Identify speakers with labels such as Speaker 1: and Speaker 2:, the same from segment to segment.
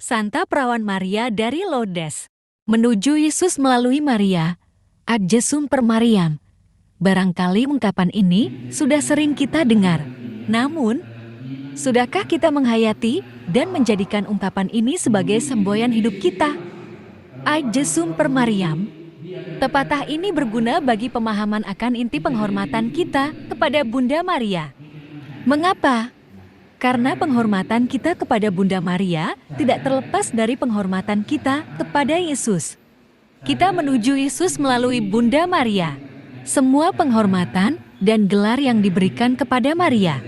Speaker 1: Santa Perawan Maria dari Lourdes. Menuju Yesus melalui Maria, ad Jesum per Mariam. Barangkali ungkapan ini sudah sering kita dengar. Namun, sudahkah kita menghayati dan menjadikan ungkapan ini sebagai semboyan hidup kita? Ad Jesum per Mariam. Pepatah ini berguna bagi pemahaman akan inti penghormatan kita kepada Bunda Maria. Mengapa? Karena penghormatan kita kepada Bunda Maria tidak terlepas dari penghormatan kita kepada Yesus. Kita menuju Yesus melalui Bunda Maria. Semua penghormatan dan gelar yang diberikan kepada Maria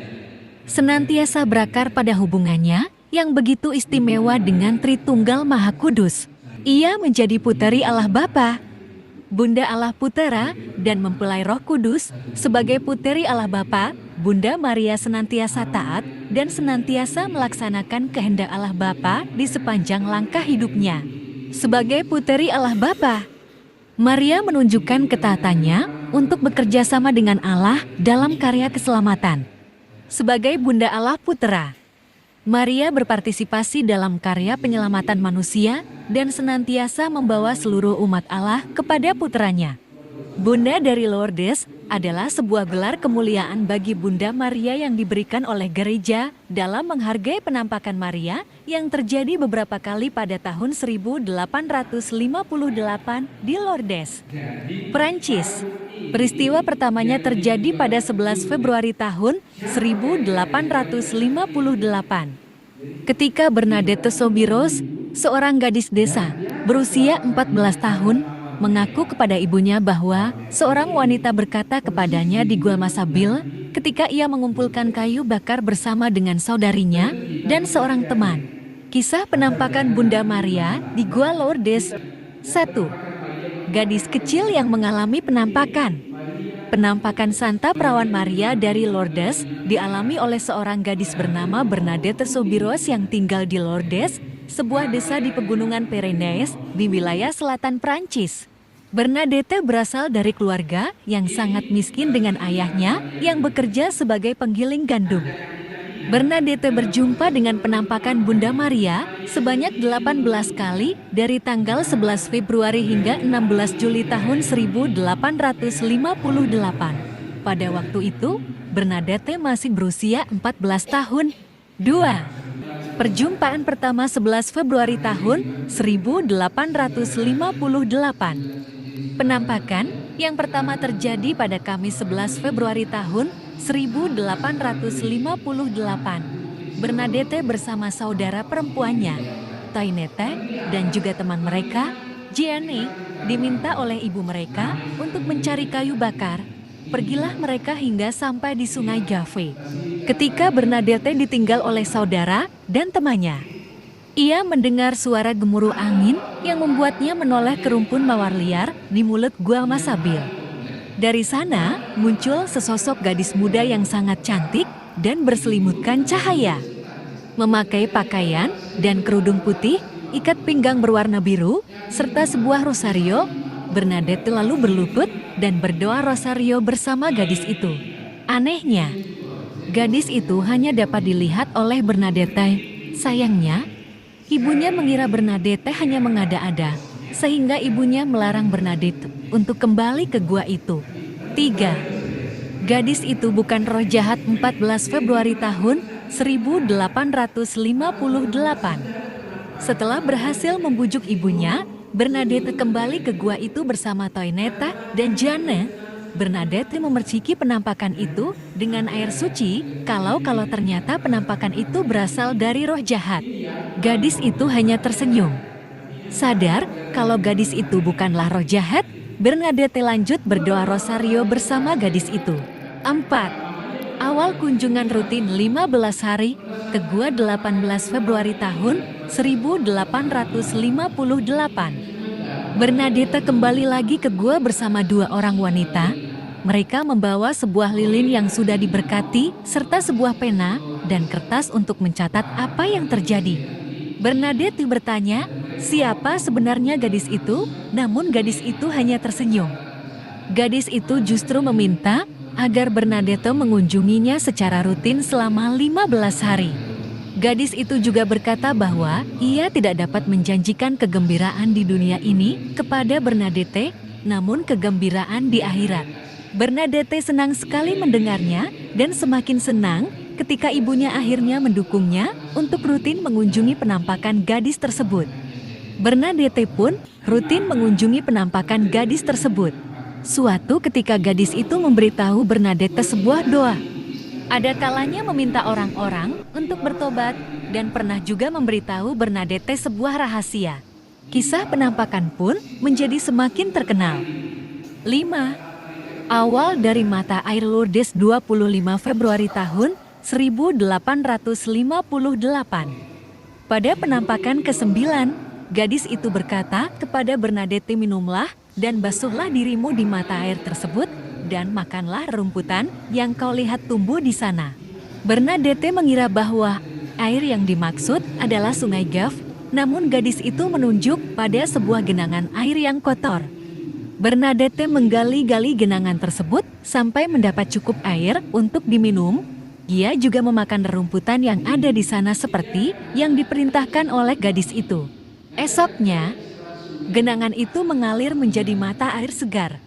Speaker 1: senantiasa berakar pada hubungannya yang begitu istimewa dengan Tritunggal Maha Kudus. Ia menjadi puteri Allah Bapa, Bunda Allah Putera, dan mempelai Roh Kudus. Sebagai puteri Allah Bapa, Bunda Maria senantiasa taat dan senantiasa melaksanakan kehendak Allah Bapa di sepanjang langkah hidupnya. Sebagai puteri Allah Bapa, Maria menunjukkan ketaatannya untuk bekerja sama dengan Allah dalam karya keselamatan. Sebagai Bunda Allah Putera, Maria berpartisipasi dalam karya penyelamatan manusia dan senantiasa membawa seluruh umat Allah kepada puteranya. Bunda dari Lourdes adalah sebuah gelar kemuliaan bagi Bunda Maria yang diberikan oleh gereja dalam menghargai penampakan Maria yang terjadi beberapa kali pada tahun 1858 di Lourdes, Prancis. Peristiwa pertamanya terjadi pada 11 Februari tahun 1858. Ketika Bernadette Soubirous, seorang gadis desa berusia 14 tahun, mengaku kepada ibunya bahwa seorang wanita berkata kepadanya di Gua Masabil ketika ia mengumpulkan kayu bakar bersama dengan saudarinya dan seorang teman. Kisah penampakan Bunda Maria di Gua Lourdes. 1. Gadis kecil yang mengalami penampakan. Penampakan Santa Perawan Maria dari Lourdes dialami oleh seorang gadis bernama Bernadette Soubirous yang tinggal di Lourdes, sebuah desa di pegunungan Pyrenees di wilayah selatan Prancis. Bernadette berasal dari keluarga yang sangat miskin dengan ayahnya yang bekerja sebagai penggiling gandum. Bernadette berjumpa dengan penampakan Bunda Maria sebanyak 18 kali dari tanggal 11 Februari hingga 16 Juli tahun 1858. Pada waktu itu, Bernadette masih berusia 14 tahun. 2. Perjumpaan pertama 11 Februari tahun 1858. Penampakan yang pertama terjadi pada Kamis 11 Februari tahun 1858. Bernadette bersama saudara perempuannya, Toinette, dan juga teman mereka, Jeanne, diminta oleh ibu mereka untuk mencari kayu bakar. Pergilah mereka hingga sampai di Sungai Gave. Ketika Bernadette ditinggal oleh saudara dan temannya, ia mendengar suara gemuruh angin yang membuatnya menoleh ke rumpun mawar liar di mulut Gua Masabil. Dari sana muncul sesosok gadis muda yang sangat cantik dan berselimutkan cahaya. Memakai pakaian dan kerudung putih, ikat pinggang berwarna biru, serta sebuah rosario, Bernadette lalu berlutut dan berdoa rosario bersama gadis itu. Anehnya, gadis itu hanya dapat dilihat oleh Bernadette. Sayangnya, ibunya mengira Bernadette hanya mengada-ada, sehingga ibunya melarang Bernadette untuk kembali ke gua itu. 3. Gadis itu bukan roh jahat. 14 Februari tahun 1858. Setelah berhasil membujuk ibunya, Bernadette kembali ke gua itu bersama Toinette dan Jeanne. Bernadette memerciki penampakan itu dengan air suci kalau ternyata penampakan itu berasal dari roh jahat. Gadis itu hanya tersenyum. Sadar kalau gadis itu bukanlah roh jahat, Bernadette lanjut berdoa rosario bersama gadis itu. 4. Awal kunjungan rutin 15 hari ke gua 18 Februari tahun 1858. Bernadette kembali lagi ke gua bersama dua orang wanita. Mereka membawa sebuah lilin yang sudah diberkati, serta sebuah pena dan kertas untuk mencatat apa yang terjadi. Bernadette bertanya, siapa sebenarnya gadis itu? Namun gadis itu hanya tersenyum. Gadis itu justru meminta agar Bernadette mengunjunginya secara rutin selama 15 hari. Gadis itu juga berkata bahwa ia tidak dapat menjanjikan kegembiraan di dunia ini kepada Bernadette, namun kegembiraan di akhirat. Bernadette senang sekali mendengarnya dan semakin senang ketika ibunya akhirnya mendukungnya untuk rutin mengunjungi penampakan gadis tersebut. Bernadette pun rutin mengunjungi penampakan gadis tersebut. Suatu ketika gadis itu memberitahu Bernadette sebuah doa. Ada kalanya meminta orang-orang untuk bertobat dan pernah juga memberitahu Bernadette sebuah rahasia. Kisah penampakan pun menjadi semakin terkenal. 5. Awal dari mata air Lourdes 25 Februari tahun 1858. Pada penampakan ke-9, gadis itu berkata kepada Bernadette, minumlah dan basuhlah dirimu di mata air tersebut dan makanlah rumputan yang kau lihat tumbuh di sana. Bernadette mengira bahwa air yang dimaksud adalah sungai Gave, namun gadis itu menunjuk pada sebuah genangan air yang kotor. Bernadette menggali-gali genangan tersebut sampai mendapat cukup air untuk diminum. Dia juga memakan rumputan yang ada di sana seperti yang diperintahkan oleh gadis itu. Esoknya, genangan itu mengalir menjadi mata air segar.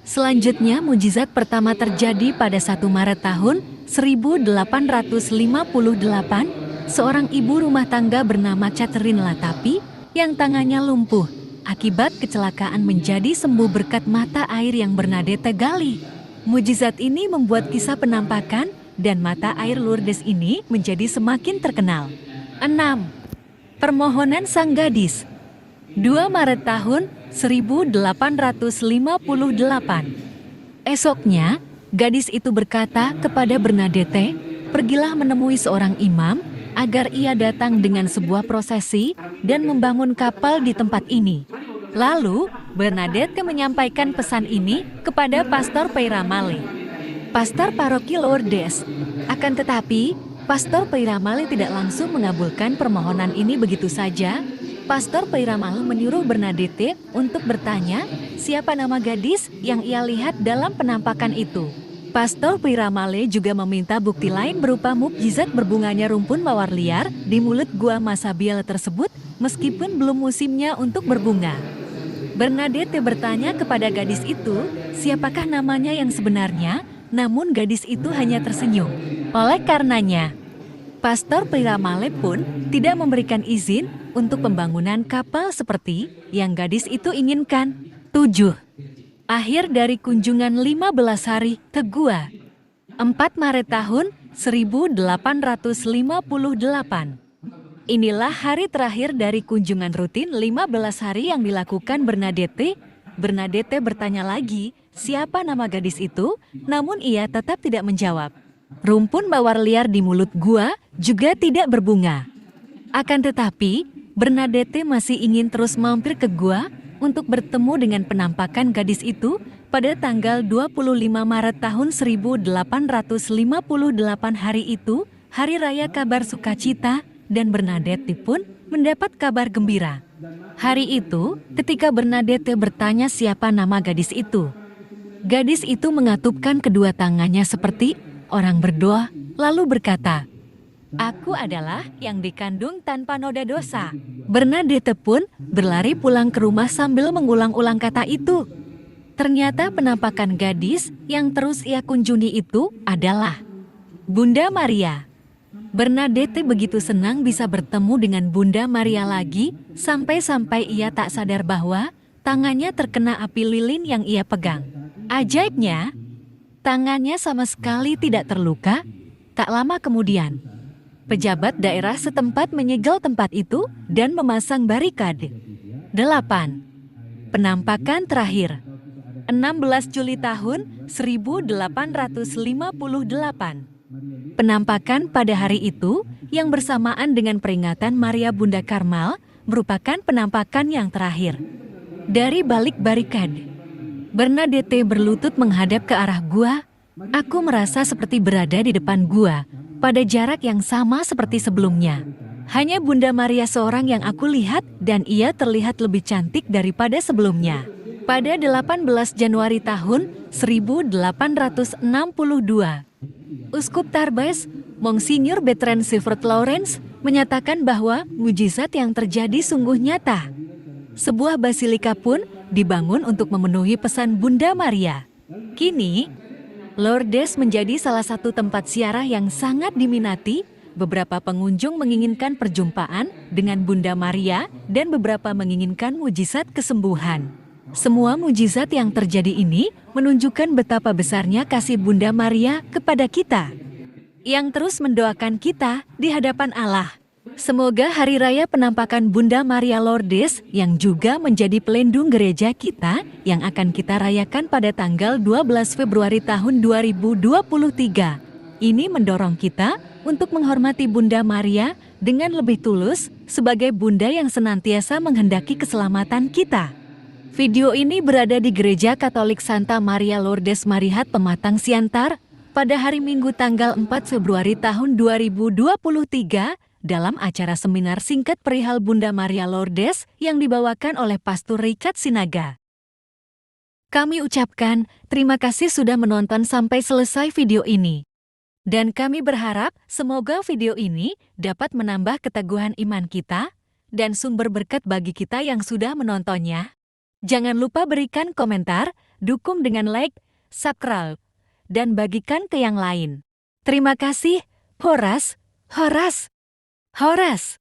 Speaker 1: Selanjutnya, mujizat pertama terjadi pada 1 Maret tahun 1858. Seorang ibu rumah tangga bernama Catherine Latapi yang tangannya lumpuh akibat kecelakaan menjadi sembuh berkat mata air yang Bernadette gali. Mujizat ini membuat kisah penampakan dan mata air Lourdes ini menjadi semakin terkenal. 6. Permohonan sang gadis. 2 Maret tahun 1858. Esoknya, gadis itu berkata kepada Bernadette, pergilah menemui seorang imam agar ia datang dengan sebuah prosesi dan membangun kapal di tempat ini. Lalu, Bernadette menyampaikan pesan ini kepada Pastor Peyramale, pastor paroki Lourdes. Akan tetapi, Pastor Peyramale tidak langsung mengabulkan permohonan ini begitu saja. Pastor Peyramale menyuruh Bernadette untuk bertanya siapa nama gadis yang ia lihat dalam penampakan itu. Pastor Peyramale juga meminta bukti lain berupa mukjizat berbunganya rumpun mawar liar di mulut gua Masabiel tersebut meskipun belum musimnya untuk berbunga. Bernadette bertanya kepada gadis itu siapakah namanya yang sebenarnya, namun gadis itu hanya tersenyum. Oleh karenanya, Pastor Peyramale pun tidak memberikan izin untuk pembangunan kapal seperti yang gadis itu inginkan. 7. Akhir dari kunjungan 15 hari ke gua. 4 Maret tahun 1858. Inilah hari terakhir dari kunjungan rutin 15 hari yang dilakukan Bernadette. Bernadette bertanya lagi siapa nama gadis itu, namun ia tetap tidak menjawab. Rumpun mawar liar di mulut gua juga tidak berbunga. Akan tetapi, Bernadette masih ingin terus mampir ke gua untuk bertemu dengan penampakan gadis itu pada tanggal 25 Maret tahun 1858. Hari itu, hari raya kabar sukacita, dan Bernadette pun mendapat kabar gembira. Hari itu, ketika Bernadette bertanya siapa nama gadis itu, gadis itu mengatupkan kedua tangannya seperti orang berdoa, lalu berkata, "Aku adalah yang dikandung tanpa noda dosa." Bernadette pun berlari pulang ke rumah sambil mengulang-ulang kata itu. Ternyata penampakan gadis yang terus ia kunjungi itu adalah Bunda Maria. Bernadette begitu senang bisa bertemu dengan Bunda Maria lagi, sampai-sampai ia tak sadar bahwa tangannya terkena api lilin yang ia pegang. Ajaibnya, tangannya sama sekali tidak terluka. Tak lama kemudian, pejabat daerah setempat menyegel tempat itu dan memasang barikade. 8. Penampakan terakhir. 16 Juli tahun 1858. Penampakan pada hari itu yang bersamaan dengan peringatan Maria Bunda Karmal merupakan penampakan yang terakhir. Dari balik barikade, Bernadette berlutut menghadap ke arah gua. Aku merasa seperti berada di depan gua, pada jarak yang sama seperti sebelumnya. Hanya Bunda Maria seorang yang aku lihat dan ia terlihat lebih cantik daripada sebelumnya. Pada 18 Januari tahun 1862, Uskup Tarbes Monsinyur Bertrand Sivert Lawrence menyatakan bahwa mujizat yang terjadi sungguh nyata. Sebuah basilika pun dibangun untuk memenuhi pesan Bunda Maria. Kini, Lourdes menjadi salah satu tempat ziarah yang sangat diminati. Beberapa pengunjung menginginkan perjumpaan dengan Bunda Maria dan beberapa menginginkan mujizat kesembuhan. Semua mujizat yang terjadi ini menunjukkan betapa besarnya kasih Bunda Maria kepada kita, yang terus mendoakan kita di hadapan Allah. Semoga Hari Raya Penampakan Bunda Maria Lourdes yang juga menjadi pelindung gereja kita yang akan kita rayakan pada tanggal 12 Februari tahun 2023 ini mendorong kita untuk menghormati Bunda Maria dengan lebih tulus sebagai Bunda yang senantiasa menghendaki keselamatan kita. Video ini berada di Gereja Katolik Santa Maria Lourdes Marihat Pematang Siantar pada hari Minggu tanggal 4 Februari tahun 2023 dalam acara seminar singkat perihal Bunda Maria Lourdes yang dibawakan oleh Pastor Richard Sinaga. Kami ucapkan terima kasih sudah menonton sampai selesai video ini. Dan kami berharap semoga video ini dapat menambah keteguhan iman kita dan sumber berkat bagi kita yang sudah menontonnya. Jangan lupa berikan komentar, dukung dengan like, subscribe, dan bagikan ke yang lain. Terima kasih, Horas, Horas, Horas.